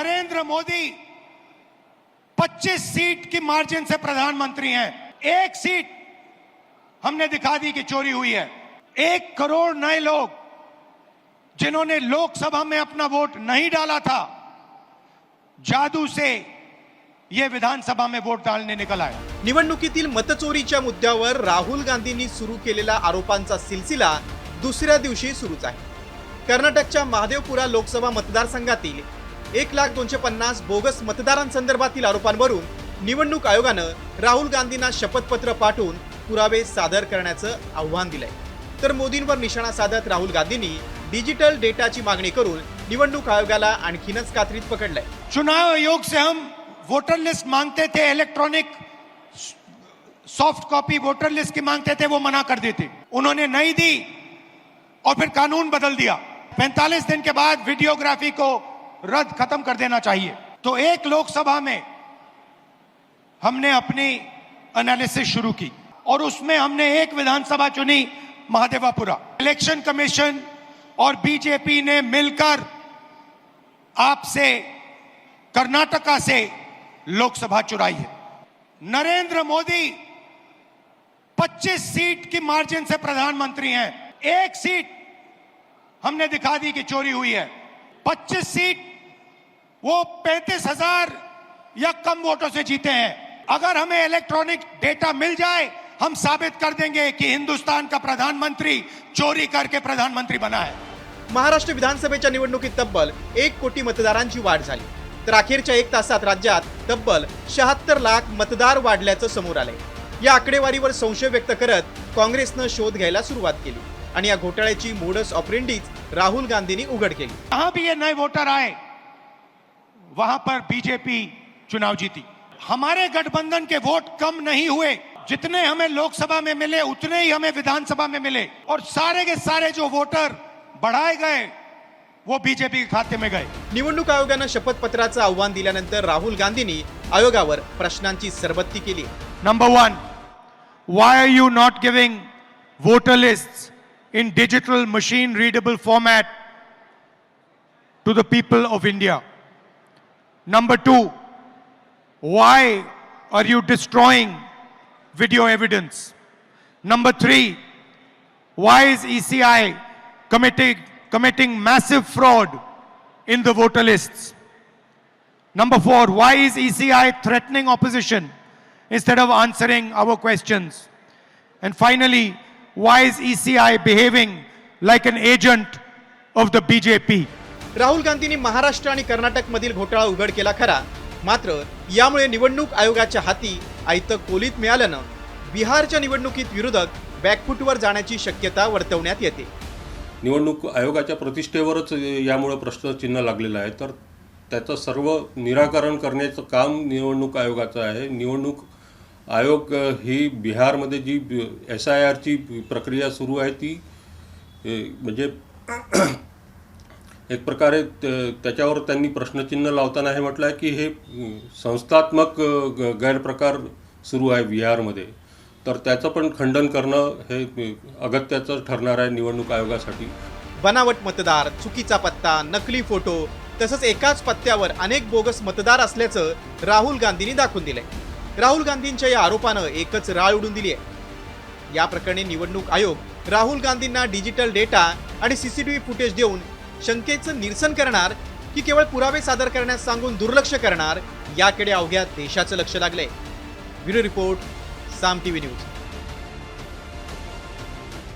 Narendra Modi 25 seat की margin से प्रधानमंत्री हैं। एक सीट हमने दिखा दी कि चोरी हुई है। 1 करोड़ नए लोग जिन्होंने लोकसभा में अपना वोट नहीं डाला था, जादू से ये विधानसभा में वोट डालने निकल आए। निवडणुकीतील मतचोरीच्या मुद्द्यावर राहुल गांधींनी सुरू केलेला आरोपांचा सिलसिला दुसऱ्या दिवशी सुरूच आहे। कर्नाटकच्या महादेवपुरा लोकसभा मतदारसंघातील 1,250,000 बोगस मतदारांसंदर्भातील आरोपांवरून निवडणूक आयोगानं राहुल गांधींना शपथपत्र पाठवून पुरावे सादर करण्याचं आव्हान दिलंय। तर मोदींवर निशाणा साधत राहुल गांधींनी डिजिटल डेटाची मागणी करून निवडणूक आयोगाला आणखीनच कात्रीत पकडलंय। चुनाव आयोग से हम वोटर लिस्ट मांगते थे, electronic soft copy voter list की मांगते थे, वो मना कर देते। उन्होंने नहीं दी और फिर कानून बदल दिया। 45 दिन के बाद वीडियोग्राफी को रद्द खत्म कर देना चाहिए। तो एक लोकसभा में हमने अपनी एनालिसिस शुरू की और उसमें हमने एक विधानसभा चुनी, महादेवापुरा। इलेक्शन कमीशन और बीजेपी ने मिलकर आपसे कर्नाटका से लोकसभा चुराई है। नरेंद्र मोदी 25 सीट की मार्जिन से प्रधानमंत्री हैं। एक सीट हमने दिखा दी कि चोरी हुई है। 25 सीट वो 35,000 या कम वोटों से जीते हैं। अगर हमें इलेक्ट्रॉनिक डेटा मिल जाए, हम साबित कर देंगे कि हिंदुस्तान का प्रधानमंत्री चोरी करके प्रधानमंत्री बना है। महाराष्ट्र विधानसभेच्या निवडणुकीत तब्बल 1 कोटी मतदारांची वाढ झाली, तर अखेरच्या 1 तासात राज्यात तब्बल 76 लाख मतदार वाढल्याचं समोर आलंय। या आकडेवारीवर संशय व्यक्त करत काँग्रेसनं शोध घ्यायला सुरुवात केली आणि या घोटाळ्याची मोडस ऑपरेंडीच राहुल गांधींनी उघड केली। जहां भी ये नए वोटर आए, वहां पर बीजेपी चुनाव जीती। हमारे गठबंधन के वोट कम नहीं हुए, जितने हमें लोकसभा में मिले उतने ही हमें विधानसभा में मिले, और सारे के सारे जो वोटर बढ़ाए गए वो बीजेपी के खाते में गए। निवडणूक आयोगानं शपथपत्राचं आव्हान दिल्यानंतर राहुल गांधींनी आयोगावर प्रश्नांची सरबत्ती केली। Number 1, why are you not giving voter lists in digital machine readable format to the people of India? Number 2, why are you destroying video evidence? Number 3, why is ECI committing massive fraud in the voter lists? Number 4, why is ECI threatening opposition instead of answering our questions? And finally, why is ECI behaving like an agent of the BJP? Rahul गांधींनी महाराष्ट्र आणि कर्नाटक मधील घोटाळा उघड केला खरा, मात्र यामुळे निवडणूक आयोगाच्या हाती आयतं कोलीत मिळाल्यानं बिहारच्या निवडणुकीत विरोधक बॅकफूटवर जाण्याची शक्यता वर्तवण्यात येते। निवडणूक आयोगाच्या प्रतिष्ठेवरच यामुळे प्रश्नचिन्ह लागलेलं आहे, तर त्याचं सर्व निराकरण करण्याचं काम निवडणूक आयोगाचं आहे। निवडणूक आयोग ही बिहारमध्ये जी SIRची प्रक्रिया सुरू आहे ती म्हणजे एक प्रकारे त्याच्यावर त्यांनी प्रश्नचिन्ह लावताना हे म्हटलं आहे की हे संस्थात्मक गैरप्रकार सुरू आहे बिहारमध्ये, तर त्याचं पण खंडन करणं हे अगत्याचं ठरणार आहे निवडणूक आयोगासाठी। बनावट मतदार, चुकीचा पत्ता, नकली फोटो तसंच एकाच पत्त्यावर अनेक बोगस मतदार असल्याचं राहुल गांधींनी दाखवून दिलंय। राहुल गांधींच्या या आरोपानं एकच राळ उडून दिली आहे। या प्रकरणी निवडणूक आयोग राहुल गांधींना डिजिटल डेटा आणि CCTV फुटेज देऊन शंकेचं निरसन करणार की केवळ पुरावे सादर करण्यास सांगून दुर्लक्ष करणार, याकडे अवघ्या देशाचं लक्ष लागलंय। ब्युरो रिपोर्ट, साम TV न्यूज।